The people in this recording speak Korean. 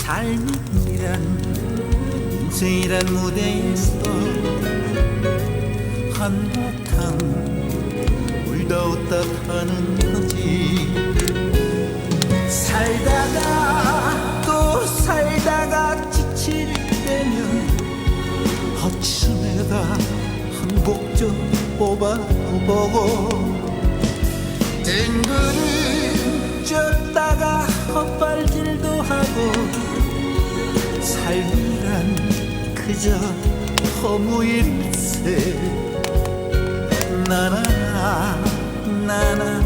삶이란 인생이란 무대에서 한바탕 울다 웃다 가는 거지. 살다가 또 살다가 지칠 때면 어찌서 내가 한 곡 좀 뽑아보고 뜬구름 쪘다가 헛발질도 하고 삶이란 그저 허무일세. 나나나 나나